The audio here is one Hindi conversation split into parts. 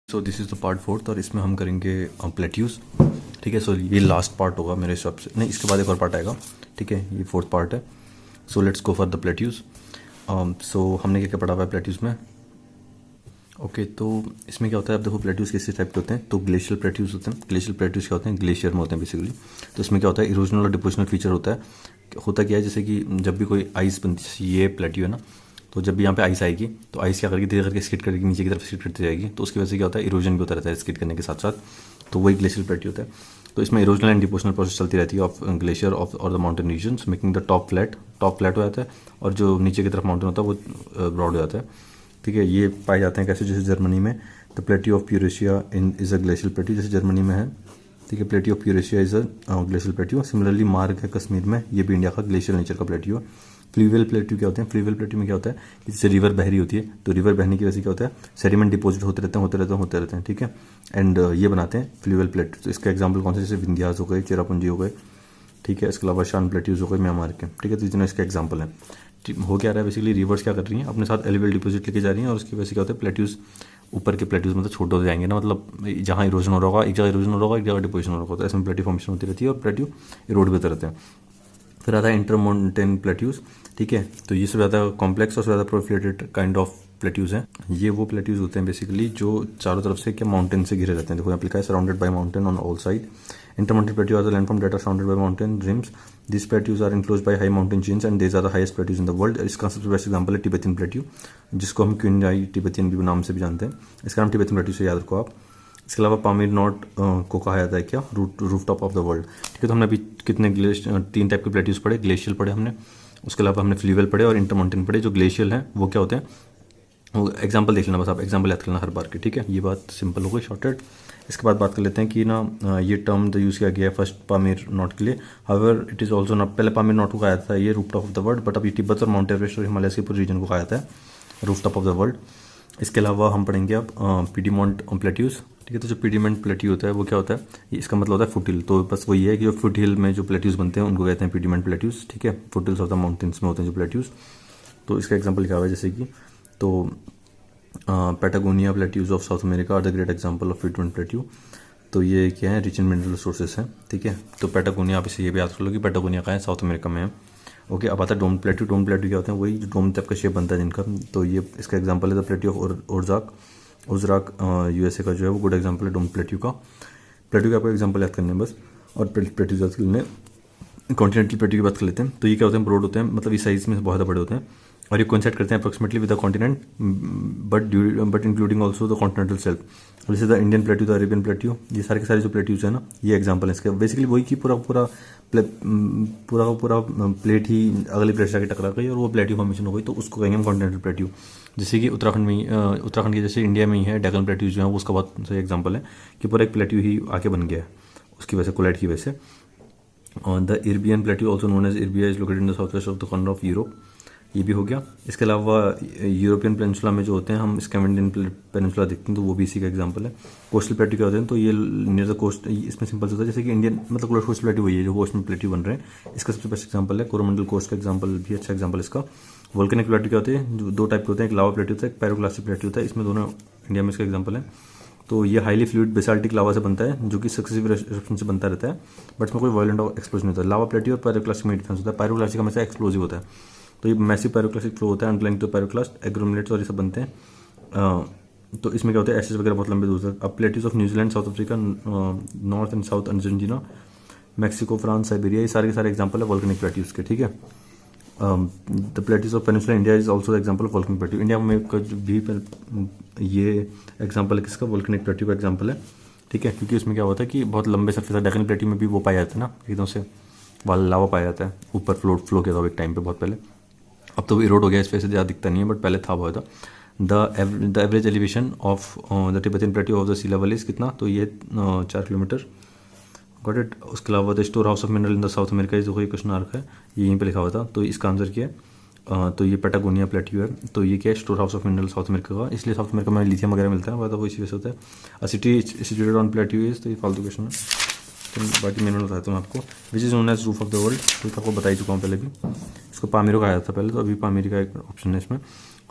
So this is the part fourth और इसमें हम करेंगे प्लेट्यूज। ठीक है, सो ये लास्ट पार्ट होगा मेरे हिसाब से, नहीं इसके बाद एक और पार्ट आएगा। ठीक है, ये फोर्थ पार्ट है। So let's go for the plateaus. सो हमने क्या क्या पढ़ा हुआ है प्लेट्यूज में। ओके, तो इसमें क्या होता है, आप देखो प्लेट्यूज किस टाइप के होते हैं। तो ग्लेशियल प्लेट्यूज होते हैं। ग्लेशियल प्लेट्यूज क्या होते हैं, ग्लेशियर में होते हैं बेसिकली। तो इसमें क्या होता है, इरोजनल और डिपोजिशनल फीचर होता है। होता क्या है, जैसे कि जब भी कोई आइस बनती, ये प्लेट्यू है ना, तो जब भी यहाँ पे आइस आएगी तो आइस क्या करेगी, धीरे करके स्किड करेगी, नीचे की तरफ स्किड करती जाएगी। तो उसकी वजह से क्या होता है, इरोजन भी होता रहता है स्किड करने के साथ साथ। तो वही ग्लेशियल प्लेट्यू होता है। तो इसमें इरोजनल एंड डिपोजिशनल प्रोसेस चलती रहती है ऑफ ग्लेशियर ऑफ और the mountain regions, making the top flat हो जाता है, और जो नीचे की तरफ माउंटेन होता है वो ब्रॉड हो जाता है। ठीक है, ये पाए जाते हैं कैसे, जैसे जर्मनी में the plateau of Puresia is a glacial plateau, जैसे जर्मनी में है। ठीक है, plateau of Puresia is a glacial plateau. Similarly Marg है कश्मीर में, ये भी इंडिया का ग्लेशियल नेचर का प्लेट्यू है। फ्लूवियल प्लेट्यू क्या होते हैं, फ्लूवियल प्लेट्यू में क्या होता है कि जैसे रिवर बह रही होती है, तो रिवर बहने की वजह से क्या होता है, सेडिमेंट डिपॉजिट होते रहते हैं। ठीक है, एंड ये बनाते हैं फ्लूवियल प्लेट्यू। तो इसका एग्जांपल कौन से, जैसे विंध्यास हो गए, चेरापूंजी हो गए। ठीक है, इसके अलावा शान प्लेट्यूज हो गए म्यांमार के। ठीक है, तो इतने इसके एग्जाम्पल हैं। हो क्या रहा है बेसिकली, रिवर्स क्या कर रही हैं, अपने साथ एलिवेल डिपॉजिट लेके जा रही हैं, और उसकी वजह से क्या होता है, प्लेट्यूज ऊपर के प्लेट्यूज मतलब छोटे होते जाएंगे ना, मतलब जहाँ इरोजन हो रहा होगा एक जगह इरोजन हो रहा होगा, एक जगह डिपोजिशन हो रहा होगा, तो ऐसे में प्लेट्यू फॉर्मेशन होती रहती है और प्लेट्यू इरोड भी होते रहते हैं। फिर आता है इंटरमाउंटेन प्लेट्यूज। ठीक है, तो ये सब ज़्यादा कॉम्प्लेक्स और ज़्यादा प्रोफिलेटेड काइंड ऑफ प्लेट्यूज हैं। ये वो प्लेट्यूज होते हैं बेसिकली जो चारों तरफ से क्या माउंटेन से घिरे रहते हैं। देखो यहाँ पे लिखा है surrounded by mountain on all side. Intermountain plateau are the landform that are surrounded by mountain rims. These plateaus are enclosed by high mountain chains and these are the highest plateaus in the world. इसका सबसे बेस्ट एग्जांपल है टिबेटियन प्लेट्यू, जिसको हम क्विंजाई टिबेटियन भी नाम से भी जानते हैं। इसका नाम टिबेटियन प्लेट्यू से याद रखो आप। इसके अलावा पामीर नॉट को कहा जाता है क्या, roof top of the world. ठीक है, तो हमने अभी कितने तीन टाइप के प्लेट्यूज पढ़े, ग्लेशियल पढ़े हमने, उसके अलावा हमने फ्लूवियल पढ़े और इंटरमाउंटेन पढ़े। जो ग्लेशियल हैं वो क्या होते हैं, वो एग्जाम्पल देख लेना, बस आप एग्जाम्पल याद कर लेना हर बार के। ठीक है, ये बात सिंपल हो गई, शॉर्टेड। इसके बाद बात कर लेते हैं कि ना ये टर्म जो यूज़ किया गया है फर्स्ट पामीर नॉट के लिए। However it is also not, पहले पामीर नॉट को कहा जाता है ये roof top of the world, but अब ये तिब्बत और माउंट एवरेस्ट और हिमालय के पूरे रीजन को कहा जाता है roof top of the world. इसके अलावा हम पढ़ेंगे अब पीडीमोंट प्लेट्यूज। ठीक है, तो जो पीडीमोंट प्लेट्यू होता है वो क्या होता है, इसका मतलब होता है फुट हिल। तो बस वही है कि जो फुट हिल में जो प्लेट्यूज बनते हैं उनको कहते हैं पीडीमोंट प्लेट्यूज। ठीक है, foot hills of the mountains में होते हैं जो प्लेट्यूज। तो इसका एग्जाम्पल लिखा हुआ है जैसे कि, तो Patagonia plateaus of South America are the great example of piedmont plateau. तो ये क्या है, रिच इन मिनरल रिसोर्सेज हैं। ठीक है, तो पैटागोनिया, आप इसे ये भी याद कर लो कि पैटागोनिया का है, साउथ अमेरिका में है। ओके, अब आता है डोम प्लेट्यू। डोम प्लेट्यू क्या होते हैं, वही जो डोम टाइप का शेप बनता है जिनका। तो ये इसका एग्जांपल है द प्लेट्यू ऑफ ओर्जाक यूएसए का जो है वो गुड एग्जांपल है डोम प्लेट्यू का। प्लेट्यू का आपको एग्जांपल याद करने हैं बस, और प्लेट्यू याद करने। कॉन्टिनेंटल प्लेट्यू की बात कर लेते हैं। तो ये क्या होते हैं, ब्रॉड होते हैं, मतलब इस साइज में बहुत ज़्यादा बड़े होते हैं, और ये कोइंसाइड करते हैं approximately with the continent, but including also the continental shelf. जैसे the Indian plateau, the Arabian plateau, ये सारे के सारे जो प्लेट्यूज है ना, ये एग्जांपल है इसके। बेसिकली वही कि पूरा प्लेट ही अगली प्लेट से आके टकरा गई और वो प्लेट्यू फॉर्मेशन हो गई, तो उसको कहेंगे हम कॉन्टिनेंटल प्लेट्यू। जैसे कि उत्तराखंड में उत्तराखंड की जैसे इंडिया में ही है डेक्कन प्लेट्यू जो है, वो उसका बहुत सही एग्जाम्पल है कि पूरा एक प्लेट्यू ही आके बन गया है उसकी वजह से, कोलाइड की वजह से। The इर्बियन plateau also known as इर्बिया is located in the south west of the corner of Europe, ये भी हो गया। इसके अलावा यूरोपियन पेनिनसुला में जो होते हैं, हम स्कैंडिनेवियन पेनिनसुला देखते हैं, तो वो भी इसी का एग्जांपल है। कोस्टल प्लेट्यू क्या होते हैं, तो ये नियर द कोस्ट, इसमें सिंपल होता है जैसे कि इंडियन मतलब कोस्ट प्लेट्यू वही है जो कोस्ट में प्लेट्यू बन रहे हैं। इसका सबसे बेस्ट एग्जांपल है कोरोमंडल कोस्ट का एग्जांपल भी अच्छा एग्जांपल इसका। वोल्केनिक प्लेट्यू क्या होते हैं, जो दो टाइप के होते हैं, एक लावा प्लेट्यू होता है, एक पैरोक्लास्टिक प्लेट्यू होता है। इसमें दोनों इंडिया में इसका एग्जांपल है। तो ये हाईली फ्लूइड बेसाल्टिक लावा से बनता है, जो कि सक्सेसिव इरप्शन से बनता रहता है, बट इसमें कोई वायलेंट एक्सप्लोजन नहीं होता है। लावा प्लेट्यू और पैरोक्लास्टिक में डिफरेंस होता है, पैरोक्लास्टिक हमेशा एक्सप्लोजिव होता है। तो ये मैसिव पैरोक्लास्टिक फ्लो होता है, अंडरलाइंग तो पैरोक्लास्ट एग्रोमिलेट्स और ये सब बनते हैं। तो इसमें क्या होता है, एसिड्स वगैरह बहुत लंबे दूर तक। अब plateaus of New Zealand, south Africa, north and south Argentina, Mexico, France, Siberia, ये सारे के सारे एग्जांपल है वोल्केनिक प्लेट्यूज के। ठीक है, the plateaus of peninsula India is also the example of volcanic plateau. India में भी ये एग्जांपल है किसका, वोल्केनिक प्लेट्यू का एग्जांपल है। ठीक है, क्योंकि उसमें क्या होता है कि बहुत लंबे सरफेस है, डेक्कन प्लेट्यू में भी वो पाया जाता है ना, एकदम से वाला लावा पाया जाता है, ऊपर फ्लो किया था एक टाइम पे बहुत पहले। अब तो इरोड हो गया, इस वजह से ज़्यादा दिखता नहीं है, बट पहले था बहुत था। The average elevation of the Tibetan plateau of the sea level is कितना, तो ये 4 किलोमीटर। Got it. उसके अलावा the storehouse of mineral in the South America is कोई क्वेश्चन आर्क है, ये यहीं पे लिखा हुआ था, तो इसका आंसर क्या है, तो ये पैटागोनिया प्लेट्यू है। तो ये क्या है, store house of mineral south America का, इसलिए साउथ अमेरिका में लिथियम वगैरह मिलता है, मतलब वो इसी वजह से होता है। अ city situated on plateau is, तो ये फालतू क्वेश्चन है, तो बाकी मैंने बताया हूँ आपको। Which is known as roof of the world, तो आपको बता ही चुका हूँ पहले भी। इसको पामीरो कहा जाता था पहले, तो अभी पामीर का एक ऑप्शन है इसमें।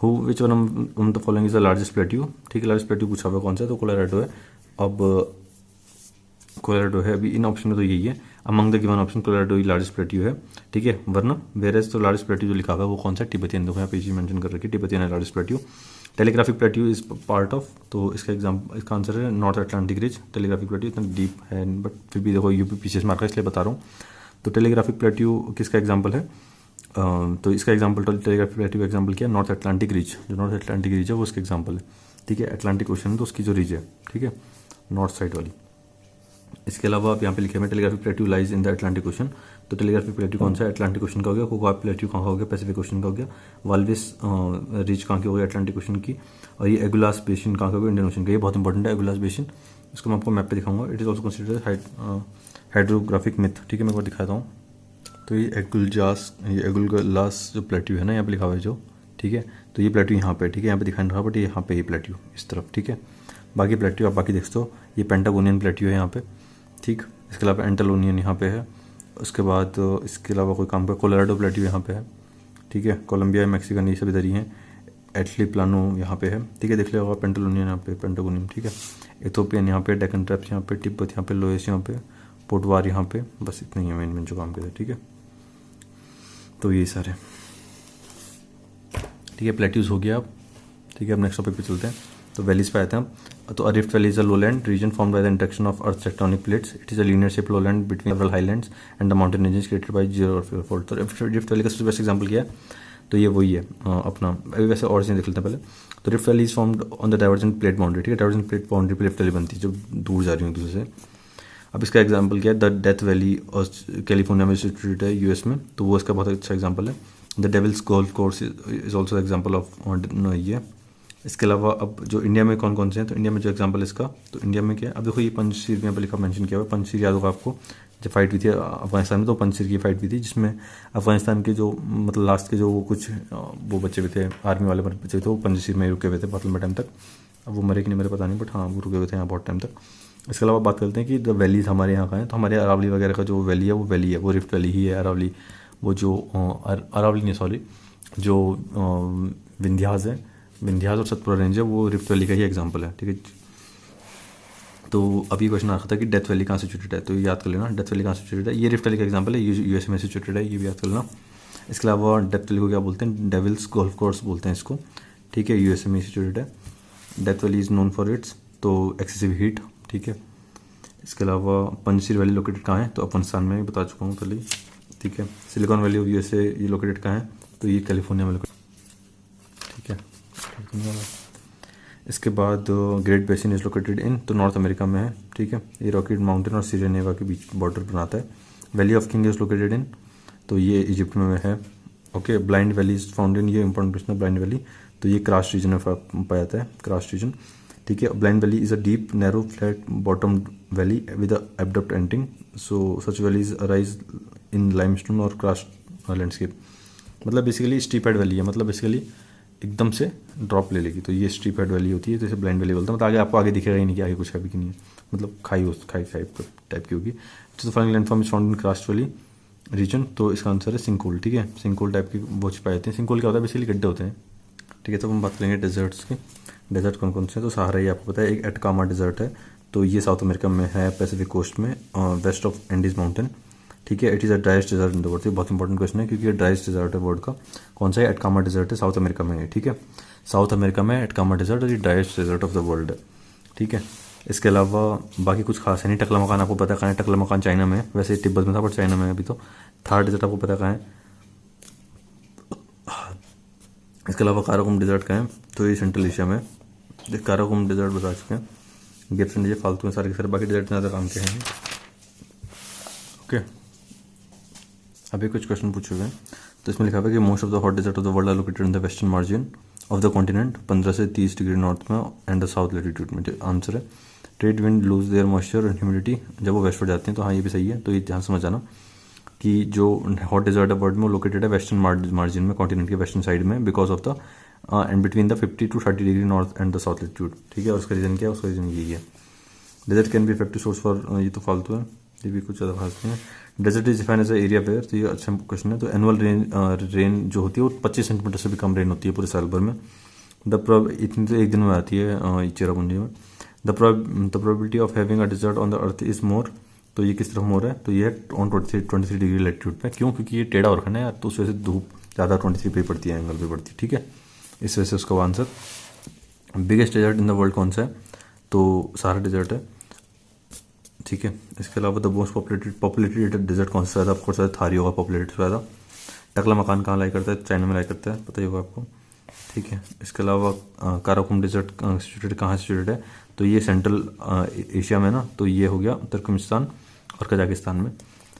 Which one the following is the largest plateau, ठीक है, लार्जेस्ट प्लेट्यू पूछा हुआ कौन सा है, तो कोलोराडो है। अब कोलोराडो है अभी इन ऑप्शन में, तो यही है among the given option, Colorado he largest plateau है, ठीक है, वरना वेरेस तो लार्जेस्ट प्लेट्यू जो लिखा हुआ है वो कौन सा है, तिब्बतियन, देखो यहाँ पे चीज मेंशन कर रखी है, तिब्बतियन है largest plateau. Telegraphic plateau is part of, तो इसका एग्जाम्पल, इसका आंसर है north Atlantic ridge. Telegraphic plateau इतना डीप है बट फिर भी देखो यूपी पीसीएस मार्क है इसलिए बता रहा हूँ। तो टेलीग्राफिक प्लेट्यू किसका एग्जाम्पल है, तो इसका एग्जाम्पल टेलीग्राफिक प्लेट्यू का एग्जाम्पल क्या है, नॉर्थ अटलांटिक रिज, जो नॉर्थ अटलांटिक रिज है वो उसका एग्जाम्पल है, ठीक है, अटलांटिक ओशन है तो उसकी जो रिज है, ठीक है, नॉर्थ साइड वाली। इसके अलावा आप यहाँ पे लिखे हुए telegraphic plateau lies in the Atlantic ocean, तो टेलीग्राफिक प्लेट्यू कौन सा है, अटलांटिक ओशन का हो गया। कोका प्लेट्यू कहाँ का हो गया, पैसिफिक ओशन का हो गया। वाल्विस रिज कहाँ की हो गया, अटलांटिक ओशन की। और ये एगुलास बेसिन कहाँ का हो गया, इंडियन ओशन का। ये बहुत इंपॉर्टेंट है एगुलास बेसिन, इसको मैं आपको मैप पे दिखाऊंगा। It is also considered hydrographic myth, ठीक है, मैं एक बार दिखाता हूँ। तो ये एगुलग्लास जो प्लेट्यू है ना यहाँ पे लिखा हुआ है जो, ठीक है, तो ये प्लेट्यू यहाँ पे, ठीक है, यहाँ पे दिखाई नहीं रहा बट ये यहाँ पे ये प्लेट्यू इस तरफ, ठीक है। बाकी प्लेट्यू आप बाकी देख सकते हो, ये पेंटागोनियन प्लेट्यू है यहाँ पे, ठीक। इसके अलावा एंटेलोनियन यहाँ पे है। उसके बाद इसके अलावा कोई काम पे कोलोराडो प्लेट्यू यहाँ पे है, ठीक है। कोलंबिया मैक्सिकन ये सब इधर ही हैं। एटली प्लानो यहाँ पे है, ठीक है, देख लिया पेंटालोनियन यहाँ पे, पेंटागोनियन, ठीक है। इथोपियन यहाँ पे, डेकन ट्रैप्स यहाँ पे, तिब्बत यहाँ पे, लोएस यहाँ पे, पोटवार यहाँ पे, बस इतने ही है मेन जो काम के थे, ठीक है। तो ये सारे, ठीक है, प्लेट्यूज हो गया अब, ठीक है। अब नेक्स्ट टॉपिक पे चलते हैं। तो वैलीज पे आते हैं हम। तो rift valley is a lowland region formed by the interaction of earth tectonic plates. It is a linear shape lowland between several highlands and the mountain ranges created by geofault. तो रिफ्ट वैली का सबसे बेस्ट एग्जांपल क्या है, तो ये वही है अपना, अभी वैसे और चीज़ देख लेते हैं पहले। तो rift valley is formed on the divergent plate boundary, ठीक है, डाइवर्जेंट प्लेट बाउंड्री पे रिफ्ट वैली बनती है जो दूर जा रही है एक दूसरे से। अब इसका एग्जांपल क्या है, द डेथ वैली और कैलिफोर्निया में सिचुएटेड है यूएस में, तो वो इसका बहुत अच्छा एग्जांपल है। The Devil's golf course is also example of ये। इसके अलावा अब जो इंडिया में कौन कौन से हैं, तो इंडिया में जो एग्जांपल है इसका, तो इंडिया में क्या है, अब देखो ये पंचशीर यहाँ पे लिखा मेंशन किया हुआ है। पंचशीर याद होगा आपको, जब फाइट हुई थी अफगानिस्तान में, तो पंचशीर की फाइट हुई थी जिसमें अफगानिस्तान के जो मतलब लास्ट के जो वो कुछ वो बच्चे भी थे, आर्मी वाले बच्चे थे, वो पंचशीर में रुके हुए थे बहुत लंबे टाइम तक। अब वो मरे कि नहीं मरे पता नहीं, बट हाँ वो रुके हुए थे यहाँ बहुत टाइम तक। इसके अलावा बात करते हैं कि द वैलीज हमारे यहाँ का है, तो हमारे अरावली वगैरह का जो वैली है वो रिफ्ट वैली ही है। अरावली वो जो अरावली नहीं सॉरी, जो विंध्यास है, विंध्यास और सतपुरा रेंज है, वो रिफ्ट वैली का ही एग्जांपल है, ठीक है। तो अभी क्वेश्चन आ रहा था कि डेथ वैली कहाँ सिचुएटेड है, तो याद कर लेना डेथ वैली कहाँ सिचुएटेड है। ये रिफ्ट वैली का एग्जांपल है, यूएस में सिचुएटेड है, ये भी याद कर लेना। इसके अलावा डेथ वैली को क्या बोलते हैं, डेविल्स गोल्फ कोर्स बोलते हैं इसको, ठीक है, यूएसए में सिचुएटेड है। Death valley is known for its तो एक्सेसिव हीट, ठीक है। इसके अलावा पंचशीर वैली लोकेटेड कहाँ है, तो अफगानिस्तान में बता चुका हूँ पहले, ठीक है। सिलिकॉन वैली ऑफ यूएसए ये लोकेटेड कहाँ है, तो ये कैलिफोर्निया में लोकेटेड, ठीक है। इसके बाद great basin is located in, तो नॉर्थ अमेरिका में है, ठीक है। ये रॉकेट माउंटेन और सीरिया नेवा के बीच बॉर्डर बनाता है। Valley of king is located in, तो ये इजिप्ट में है, okay. Blind valley is found इन, ये इंपॉर्टेंट क्वेश्चन है, ब्लाइंड वैली, तो ये क्रास्ट रीजन में पाया जाता है, क्रास्ट रीजन, ठीक है। Blind valley is a deep narrow flat bottom valley with abrupt ending, so such valleys arise in limestone और क्रास्ट लैंडस्केप। मतलब बेसिकली स्टीप हेड वैली है, मतलब बेसिकली एकदम से ड्रॉप ले लेगी, तो ये स्टीप हेड वैली होती है, तो इसे ब्लाइंड वैली बोलते हैं। मतलब आगे आपको आगे दिखेगा ही नहीं कि आगे कुछ है भी कि नहीं है, मतलब खाई टाइप की होगी। तो final landform is found in karst valley region, तो इसका आंसर है सिंकोल, ठीक है। सिंकोल टाइप की वो पाए जाते हैं। सिंकोल क्या होता है, बेसिकली गड्ढे होते हैं, ठीक है। तो हम बात करेंगे डेजर्ट्स की। डेजर्ट कौन कौन से हैं, तो सहारा ही आपको पता है, एक एटकामा डेजर्ट है, तो ये साउथ अमेरिका में है, पैसिफिक कोस्ट में, वेस्ट ऑफ एंडीज माउंटेन, ठीक है। It is a driest desert in the world, बहुत इंपॉर्टेंट क्वेश्चन है क्योंकि ये ड्राइस्ट डेजर्ट है वर्ल्ड का। कौन सा है, एटकामा डेजर्ट है, साउथ अमेरिका में है, ठीक है। साउथ अमेरिका में एटकामा डेजर्ट और ये driest desert of the world है, ठीक है। इसके अलावा बाकी कुछ खास है नहीं। टकला मकान आपको पता है कहाँ है, टकला मकान चाइना में है, वैसे तिब्बत में था बट चाइना में है अभी तो। थार डेजर्ट आपको पता कहाँ है। इसके अलावा काराकोरम डेजर्ट का है, तो ये सेंट्रल एशिया में। काराकोरम डेजर्ट बता चुके हैं, गिब्सन ये फालतू में सारे के सारे, बाकी डेजर्ट ज़्यादा काम के हैं, ओके। अभी कुछ क्वेश्चन पूछे हुए हैं, तो इसमें लिखा हुआ है कि most of the hot desert of the world are located in the western margin of the continent, 15 से 30 डिग्री नॉर्थ में एंड द साउथ लैटिट्यूड में। आंसर है trade wind lose their moisture and humidity, जब वो वेस्टवर्ड जाते हैं, तो हाँ ये भी सही है। तो ये ध्यान समझ आना कि जो हॉट डेजर्ट है वर्ल्ड में लोकेटेड है वेस्टर्न मार्जिन में, कॉन्टिनेंट के वेस्टर्न साइड में, because of the end between the 50 to 30 degree north and the south latitude, ठीक है। और उसका रीजन क्या है, उसका रीजन यही है। Desert can be effective source for, ये तो फालतू है, ये भी कुछ ज़्यादा खास नहीं है। Desert is defined as area where, तो ये अच्छा क्वेश्चन है। तो एनुअल रेन जो होती है वो 25 सेंटीमीटर से भी कम रेन होती है पूरे साल भर में। इतनी तो एक दिन में आती है चेरापूंजी में। The probability of having a desert on the earth is more, तो ये किस तरफ मोर है, तो ये है ऑन 23 डिग्री लैटिट्यूड पे। क्यों? क्योंकि ये टेढ़ा और खना है यार, तो उस वजह से धूप ज़्यादा 23 पे पड़ती है, एंगल पे पड़ती है, ठीक है। इस वजह से उसका answer. Biggest desert in the world कौन सा है, तो सारा डेजर्ट है, ठीक है। इसके अलावा द मोस्ट पॉपुलेटेड डेजर्ट कौन सा है, आपको शायद थारी होगा पॉपुलेटेड ज़्यादा। टकला मकान कहाँ लाई करता है, चाइना में लाई करता है, पता ही होगा आपको, ठीक है। इसके अलावा काराकोरम डेजर्ट सिचुएटेड कहाँ सिचुएटेड है, तो ये सेंट्रल एशिया में ना, तो ये हो गया तुर्कमेनिस्तान और कजाकिस्तान में।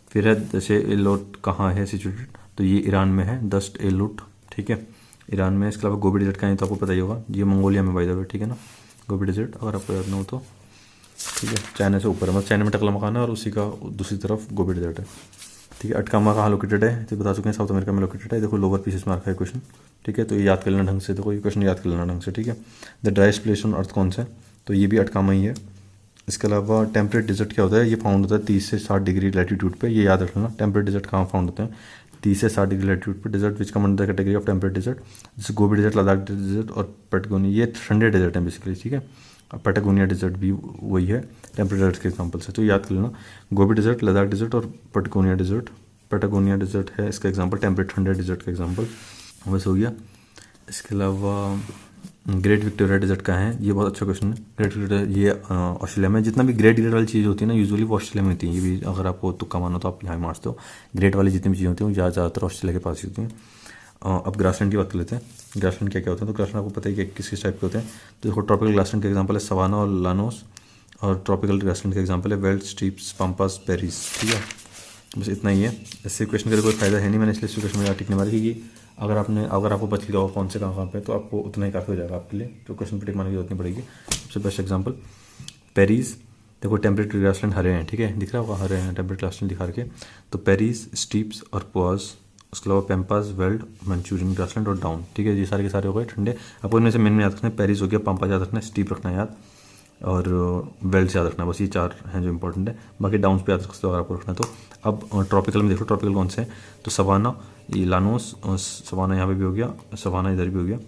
फिर है जैसे एलोट कहाँ है सिचुएटेड, तो ये ईरान में है, दस्ट एलोट, ठीक है, ईरान में। इसके अलावा गोबी डेजर्ट कहाँ है, तो आपको पता ही होगा, ये मंगोलिया में बाय द वे, ठीक है ना, गोबी डेजर्ट, अगर आपको याद ना हो तो, ठीक है। चाइना से ऊपर है, मतलब चाइना में टकला मकान है और उसी का दूसरी तरफ गोबी डेजर्ट है, ठीक है। अटकामा कहाँ लोकेटेड है, तो बता चुके हैं, साउथ अमेरिका में लोकेटेड है। देखो लोअर पीसेस में रखा है क्वेश्चन, ठीक है, तो ये याद कर लेना ढंग से, देखो ये क्वेश्चन याद कर लेना ढंग से, ठीक है। The driest place on earth कौन सा है, तो ये भी अटकामा ही है। इसके अलावा टेम्परेट डेजर्ट क्या होता है, ये फाउंड होता है 30 से 60 डिग्री लैटिट्यूड पे, ये याद रख लेना। टेम्परेट डेजर्ट कहाँ फाउंड होते हैं, 30 से 60 डिग्री लैटिट्यूड पे। Desert which come under the category of temperate desert, जैसे गोबी डेजर्ट, लद्दाख डेजर्ट और पैटागोनिया, ये ठंडे डेजर्ट हैं बेसिकली, ठीक है। पैटागोनिया डेजर्ट भी वही है, टेम्परेट डेजर्ट के एग्जाम्पल से, तो याद कर लेना। गोबी डेजर्ट, लद्दाख डेजर्ट और पैटागोनिया डेजर्ट। पैटागोनिया डेजर्ट है इसका एग्जाम्पल, टेम्परेट ठंडे डेजर्ट का एग्जाम्पल, वैसे हो गया। इसके अलावा ग्रेट विक्टोरिया डेजर्ट कहाँ है, ये बहुत अच्छा क्वेश्चन है। ग्रेट विक्टोरिया ये ऑस्ट्रेलिया में, जितना भी ग्रेट वाली चीज़ होती है ना, यूजुअली वो ऑस्ट्रेलिया में होती है। ये भी अगर आपको तुक्का मानो तो आप यहाँ मारते हो, ग्रेट वाली जितनी भी चीज़ें होती हैं वो ज़्यादातर ऑस्ट्रेलिया के पास ही होती हैं। अब ग्रासलैंड की बात कर लेते हैं। ग्रासलैंड क्या क्या होता है, तो ग्रासलैंड आपको पता ही कि किस किस टाइप के होते हैं। तो देखो ट्रॉपिकल ग्रासलैंड का एग्जाम्पल है सवाना और लानोस, और ट्रॉपिकल ग्रासलैंड का एग्जाम्पल है वेल्ट, स्टीप्स, पम्पास, पेरिस, ठीक है। बस इतना ही है, इससे क्वेश्चन का कोई फायदा है नहीं, मैंने इसलिए क्वेश्चन में टिक नहीं मारी कि अगर आपको बच लिया होगा कौन से कहाँ पे, तो आपको उतना ही काफ़ी हो जाएगा आपके लिए, तो क्वेश्चन पर टिक मारने की जरूरत नहीं पड़ेगी। सबसे बेस्ट एग्जाम्पल पेरिस, देखो टेम्परेट ग्रासलैंड हरे हैं, ठीक है, दिख रहा होगा हरे हैं टेम्परेट ग्रासलैंड दिखा के, तो पेरिस, स्टीप्स और पोआस। उसके अलावा पैम्पास, वेल्ड, मंचूरियन ग्रासलैंड और डाउन, ठीक है, ये सारे के सारे हो गए ठंडे। आपको इनमें से मेन में याद रखना है, पेरिस हो गया, पम्पास याद रखना है, स्टीप रखना है याद, और वेल्ड याद रखना है, बस ये 4 हैं जो इंपॉर्टेंट है। बाकी डाउन्स पे याद रख सकते हो अगर आपको रखना है तो। अब ट्रॉपिकल में देखो, ट्रॉपिकल कौन से हैं, तो सवाना, ये लानोस, सवाना यहाँ पे भी हो गया, सवाना इधर भी हो गया,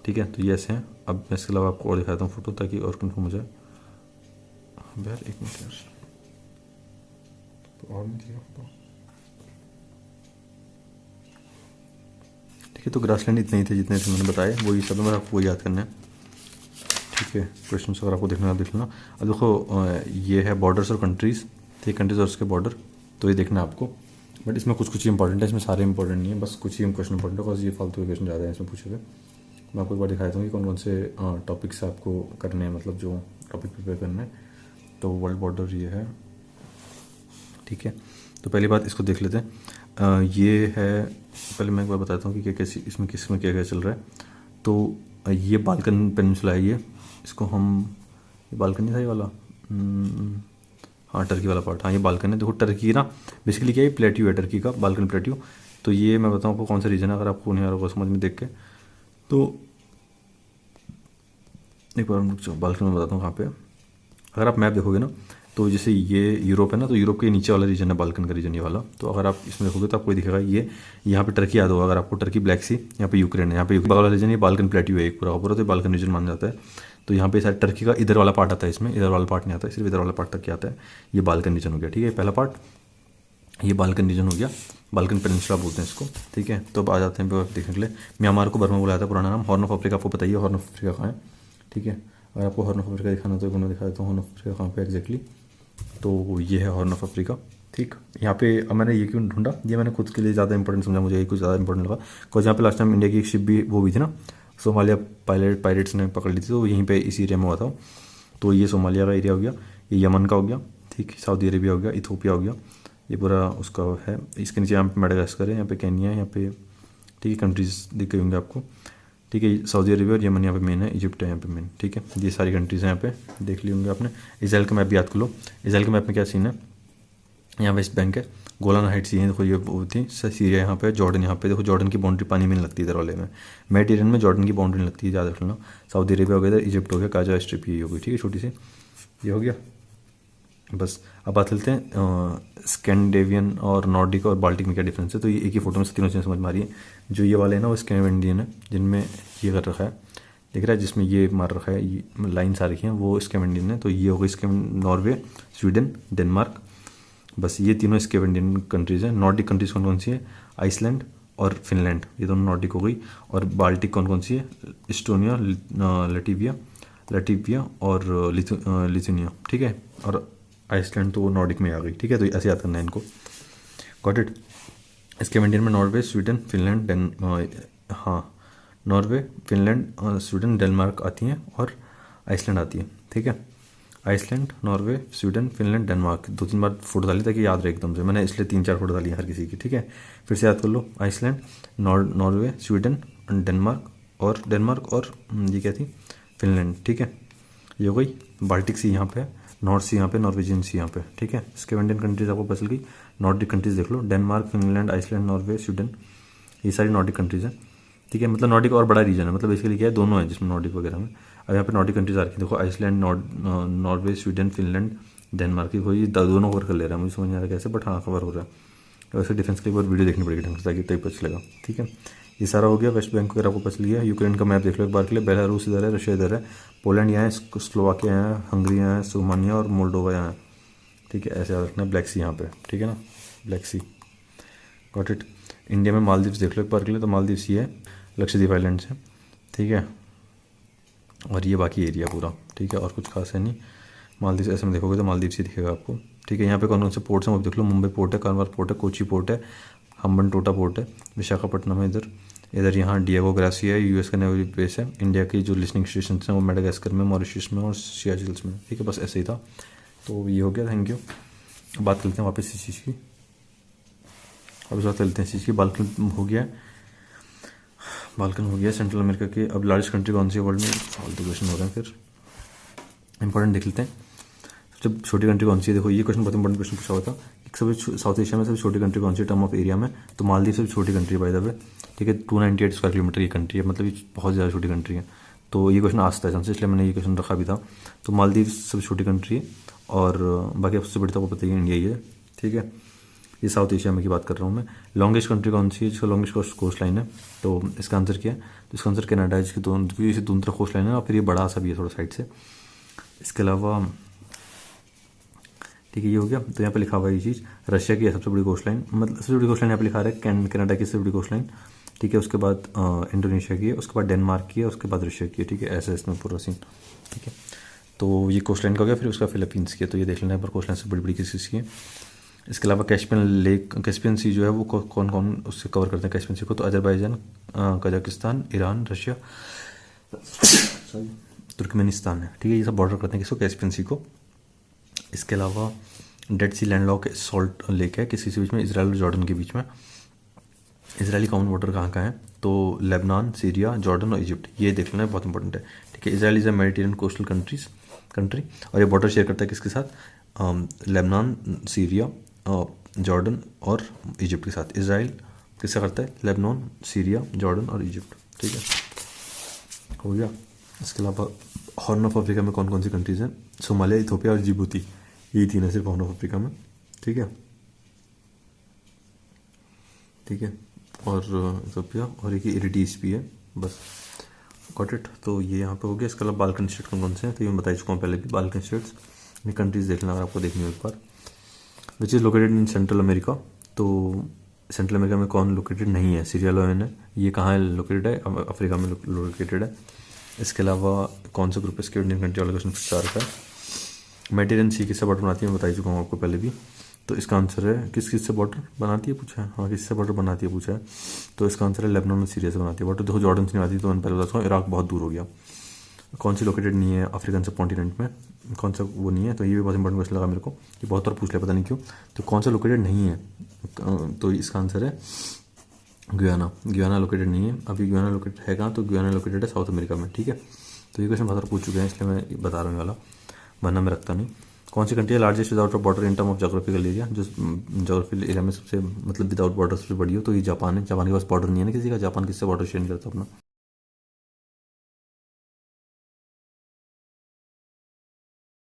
ठीक है, तो ये ऐसे हैं। अब मैं इसके अलावा आपको और दिखाता हूँ फोटो, ताकि और कन्फर्म हो जाए। यार एक मिनट यार, तो और नहीं दिया फोटो, ठीक है। तो ग्रासलैंड इतने ही थे जितने थे मैंने बताए, वही सब मेरा आपको याद करना है, ठीक है। क्वेश्चन अगर आपको देखना है देख लेना। अब देखो ये है बॉर्डर्स और कंट्रीज़, ठीक, कंट्रीज और उसके बॉर्डर, तो ये देखना है आपको। बट इसमें कुछ ही इंपॉर्टेंट है, इसमें सारे इंपॉर्टेंट नहीं है, बस कुछ ही क्वेश्चन इंपॉर्टेंट है, बिकॉज ये फालतू के क्वेश्चन ज़्यादा है इसमें पूछे हुए। मैं आपको एक बार दिखाता हूँ कि कौन कौन से टॉपिक से आपको करने हैं, मतलब जो टॉपिक प्रिपेयर करना है। तो वर्ल्ड बॉर्डर ये है, ठीक है। तो पहली बात इसको देख लेते हैं। ये है, पहले मैं एक बार बताता हूँ कि कैसी इसमें किसमें क्या क्या चल रहा है। तो ये बाल्कन पेनिनसुला है, ये इसको हम, ये बाल्कन नहीं था ये वाला, हाँ टर्की वाला पार्ट, हाँ ये बाल्कन है। देखो टर्की ना बेसिकली क्या है, प्लेट्यू है टर्की का, बाल्कन प्लेट्यू। तो ये मैं बताऊँ आपको कौन सा रीजन है, अगर आपको नहीं आ रहा होगा समझ में देख के, तो एक बार हम बाल्कन में बताता हूँ कहाँ पे। अगर आप मैप देखोगे ना, तो जैसे ये यूरोप है ना, तो यूरोप के नीचे वाला रीजन है बाल्कन का रीजन ये वाला। तो अगर आप इसमें देखोगे तो आपको दिखेगा ये यहाँ पे टर्की याद होगा अगर आपको, टर्की, ब्लैक सी, यहाँ पे यूक्रेन है, यहाँ पे वाला रीजन ये बाल्कन प्लेट्यू है एक पूरा पूरा, तो बाल्कन रीजन माना जाता है। तो यहाँ पे सारे टर्की का इधर वाला पार्ट आता है, इसमें इधर वाला पार्ट नहीं आता है, सिर्फ इधर वाला पार्ट तक के आता है, ये बाल्कन रीजन हो गया, ठीक है। पहला पार्ट ये बाल्कन रीजन हो गया, बाल्कन पेनिनसुला बोलते हैं इसको, ठीक है। तो अब आ जाते हैं देखने के लिए। म्यांमार को बर्मा बुलाया था पुराना नाम। हॉर्न ऑफ अफ्रीका आपको बताइए, हॉर्न ऑफ अफ्रीका कहाँ है, ठीक है। अगर आपको हॉर्न ऑफ अफ्रीका दिखाना तो मैं दिखा देता हूँ हॉर्न ऑफ अफ्रीका कहाँ पे एग्जैक्टली। तो ये है हॉर्न ऑफ अफ्रीका, ठीक। यहाँ पे अब मैंने ये क्यों ढूंढा, ये मैंने खुद के लिए ज़्यादा इंपॉर्टेंट समझा, मुझे ये कुछ ज़्यादा इंपॉर्टेंट लगा, बिकॉज यहाँ पे लास्ट टाइम इंडिया की एक शिप भी वो भी थी ना, सोमालिया पायरेट्स ने पकड़ ली थी, तो यहीं पे इसी एरिया में हुआ था। तो ये सोमालिया का एरिया हो गया, ये यमन का हो गया, ठीक, सऊदी अरेबिया हो गया, इथोपिया हो गया, ये पूरा उसका है। इसके नीचे यहाँ पे मेडागास्कर है, यहाँ पे केन्या है, यहाँ पे, ठीक है, कंट्रीज़ दिख गई होंगे आपको, ठीक है। सऊदी अरेबिया और यमन यहाँ पे मेन है, इजिप्ट है यहाँ पे मेन, ठीक है। ये सारी कंट्रीज़ हैं यहाँ पे, देख ली होंगे आपने। इजराइल का मैप भी याद कर लो। इजराइल के मैप में क्या सीन है, यहाँ वेस्ट बैंक है, गोलान हाइट्स ये देखो, ये वो थी सीरिया यहाँ पे, जॉर्डन यहाँ पे, देखो जॉर्डन की बाउंड्री पानी में नहीं लगती इधर वाले में, मेडिटेरियन में जॉर्डन की बाउंड्री नहीं लगती, याद रख लेना। सऊदी अरेबिया हो गया इधर, इजिप्ट हो गया, गाजा स्ट्रिप ये हो गई, ठीक है, छोटी सी, ये हो गया। बस अब बात करते हैं स्कैंडिनेवियन और नॉर्डिक और बाल्टिक में क्या डिफरेंस है। तो ये एक ही फोटो में तीनों चीज़ें समझ में आ रही है। जो ये वाले हैं ना वो स्कैंडिनेवियन है, जिनमें ये कर रखा है, दिख रहा है, जिसमें ये मार रखा है, ये लाइन्स आ रखी हैं, वो स्कैंडिनेवियन है। तो ये हो गई नॉर्वे, स्वीडन, डेनमार्क, बस ये तीनों स्कैंडिनेवियन कंट्रीज़ हैं। नॉर्डिक कंट्रीज़ कौन कौन सी है? आइसलैंड और फिनलैंड, ये दोनों नॉर्डिक हो गई। और बाल्टिक कौन कौन सी है? इस्टोनिया, लटीविया और लिथुनिया, ठीक है। और आइसलैंड तो नॉर्डिक में आ गई, ठीक है। तो ऐसे याद करना है इनको, गॉट इट। स्कैंडिनेवियन में Norway, Sweden, Finland, Norway, Finland, Sweden, Denmark आती हैं और आइसलैंड आती है, ठीक है। Iceland, Norway, Sweden, Finland, Denmark, 2-3 बार फोटो डाली ताकि याद रहे एकदम से। मैंने इसलिए 3-4 फोटो डाली हर किसी की, ठीक है। फिर से याद कर लो, आइसलैंड, नॉर्वे, स्वीडन, डेनमार्क और ये क्या थी? फिनलैंड, ठीक है। ये हो गई। बाल्टिक सी यहाँ पे है, नॉर्थ सी यहाँ पे, नॉर्वेजियन सी यहाँ पे, ठीक है। स्कैंडिनेवियन कंट्रीज आपको पता चल गई। नॉर्डिक कंट्रीज देख लो, Denmark, Finland, Iceland, Norway, Sweden, ये सारी नॉर्डिक कंट्रीज हैं, ठीक है। मतलब नॉर्डिक और बड़ा रीजन है, मतलब बेसिकली क्या है, दोनों है जिसमें नॉर्डिक वगैरह में। अब यहाँ पे नॉर्डिक कंट्रीज आ रखी है, देखो, Iceland, Norway, Sweden, Finland, Denmark की कोई दोनों कवर कर ले रहा है, मुझे समझ नहीं आ रहा कैसे, बट हाँ कवर हो रहा है। वैसे डिफेंस की एक बार वीडियो देखनी पड़ेगी ढंग से ताकि तभी पता चलेगा, ठीक है। ये सारा हो गया। वेस्ट बैंक वगैरह आपको पता लिया। यूक्रेन का मैप देख लो एक बार के लिए। बेलारूस इधर है, रशिया इधर है, पोलैंड यहाँ है, स्लोवाकिया यहाँ है, हंगरी यहाँ है, सोमानिया और मोल्डोवा यहाँ है, ठीक है। ऐसे याद रखना है। ब्लैक सी यहाँ पे, ठीक है ना, Black Sea, got it. India में मालदीव्स देख लो एक बार के लिए। तो मालदीव्स ये है, लक्षद्वीप आइलैंड्स है, ठीक है। और ये बाकी एरिया पूरा, ठीक है, और कुछ खास है नहीं। मालदीव ऐसे में देखोगे तो मालदीव ही दिखेगा आपको, ठीक है। यहाँ पे कौन कौन से पोर्ट्स हैं वो देख लो। मुंबई पोर्ट है, कारवार पोर्ट है, कोची पोर्ट है, हम्बनटोटा पोर्ट है, विशाखापट्टनम है इधर यहाँ डिएगो ग्रासिया है, यूएस का नेवल बेस है। इंडिया की जो लिसनिंग स्टेशन हैं वो मेडागास्कर में, मॉरिशस में और सियाचिल्स में, ठीक है। बस ऐसे ही था। तो ये हो गया, थैंक यू। बात करते हैं वापस इस चीज़ की, अब इस बात करते हैं इस चीज़ की। बाल्कन हो गया सेंट्रल अमेरिका के। अब लार्जेस्ट कंट्री कौन सी है वर्ल्ड में? फालतू क्वेश्चन हो रहे हैं, फिर इंपॉर्टेंट देख लेते हैं। सबसे छोटी कंट्री कौन सी है? देखो ये क्वेश्चन बहुत इंपॉर्टेंट क्वेश्चन पूछा हुआ था। एक सबसे साउथ एशिया में सबसे छोटी कंट्री कौन सी है टर्म ऑफ एरिया में? तो मालदीव सबसे छोटी कंट्री बाय द वे, ठीक है। 298 स्क्वायर किलोमीटर की कंट्री है, मतलब ये बहुत ज़्यादा छोटी कंट्री है। तो ये क्वेश्चन आता है चांस, इसलिए मैंने ये क्वेश्चन रखा भी था। तो मालदीव सबसे छोटी कंट्री है और बाकी सबसे बड़ी तो आपको पता ही है इंडिया ही है, ठीक है। ये साउथ एशिया में की बात कर रहा हूँ मैं। लॉन्गेस्ट कंट्री कौन सी है जिसका लॉन्गेस्ट कोस्ट लाइन है? तो इसका आंसर क्या है? तो इसका आंसर कनाडा है, जिसकी दोनों तरफ कोस्ट लाइन है और फिर ये बड़ा सा भी है थोड़ा साइड से। इसके अलावा, ठीक है, ये हो गया। तो यहाँ पे लिखा हुआ है ये चीज़, रशिया की सबसे बड़ी कोस्ट लाइन, मतलब सबसे बड़ी कोस्ट लाइन यहाँ पे लिखा है कनाडा की सबसे बड़ी कोस्ट लाइन, ठीक है। उसके बाद इंडोनेशिया की है, उसके बाद डेनमार्क की है, उसके बाद रशिया की है, ठीक है। ऐसा इसमें पूरा सीन, ठीक है। तो ये कोस्ट लाइन का हो गया। फिर उसका फिलीपींस की है, तो ये देख लेना है पर कोस्ट लाइन से बड़ी बड़ी किस की है। इसके अलावा कैस्पियन सी जो है वो कौन कौन उससे कवर करते हैं कैस्पियन सी को? तो Azerbaijan, Kazakhstan, Iran, Russia, Turkmenistan है, ठीक है। ये सब बॉर्डर करते हैं किसको? कैस्पियन सी को। इसके अलावा डेड सी लैंडलॉक सॉल्ट लेक है किसी के बीच में, इजराइल और जॉर्डन के बीच में। इजरायली कॉमन बॉर्डर कहाँ का है? तो लेबनान, सीरिया, जॉर्डन और इजिप्ट, ये देख लेना है, बहुत इंपॉर्टेंट है, ठीक है। Israel is a Mediterranean coastal country और ये बॉर्डर शेयर करता है किसके साथ? लेबनान, सीरिया, जॉर्डन और इजिप्ट के साथ। इजराइल किससे करता है? लेबनान, सीरिया, जॉर्डन और इजिप्ट, ठीक है, हो गया। इसके अलावा हॉर्न ऑफ अफ्रीका में कौन कौन सी कंट्रीज़ हैं? सोमालिया, इथोपिया और जिबूती, यही तीन है सिर्फ हॉर्न ऑफ अफ्रीका में, ठीक है, ठीक है। और इथोपिया और एक इरिटीज भी है, बस, गॉट इट। तो ये यहाँ पे हो गया। इसके अलावा बाल्कन स्टेट कौन कौन से हैं? तो ये मैं बता चुका हूँ पहले भी। बाल्कन स्टेट्स में कंट्रीज़ देखना अगर आपको देखनी हो एक बार, which is located in Central America. तो सेंट्रल अमेरिका में कौन लोकेटेड नहीं है? सीरिया लियोन है, ये कहाँ है लोकेटेड है? अफ्रीका में लोकेटेड है। इसके अलावा कौन सा ग्रुप है? इसके इंडियन कंट्री वाला क्वेश्चन पूछा रखा है। मेडिटेरियन सी किससे बॉर्डर बनाती है? मैं बता चुका हूँ आपको पहले भी। तो इसका आंसर है किस से बॉर्डर बनाती है पूछा है? हाँ, किससे बॉर्डर बनाती है पूछा है। तो इसका आंसर है लेबनान और सीरिया से बनाती है बॉर्डर। देखो जॉर्डन से नहीं आती, तो मैंने पहले बताता हूँ इराक बहुत दूर हो गया। कौन सी लोकेटेड नहीं है अफ्रीकन सब कॉन्टिनेंट में? कौन सा वो नहीं है? तो ये भी बहुत इंपॉर्टेंट क्वेश्चन लगा मेरे को, ये बहुत बार पूछ लिया पता नहीं क्यों। तो कौन सा लोकेटेड नहीं है? तो इसका आंसर है गुयाना लोकेटेड नहीं है। अभी गुयाना लोकेटेड है कहाँ? तो गुयाना लोकेटेड है साउथ अमेरिका में, ठीक है। तो ये क्वेश्चन बहुत बार पूछ चुके हैं, इसलिए मैं बता रहा हूँ वाला, वरना मैं रखता नहीं। कौन सी कंट्री है largest without border in term of geographical area? जो जोग्राफिकल एरिया में सबसे मतलब विदाउट बॉर्डर सबसे बड़ी हो, तो ये जापान है। जापान के पास बॉर्डर नहीं है ना किसी का, जापान किससे बॉर्डर शेयर नहीं करता अपना।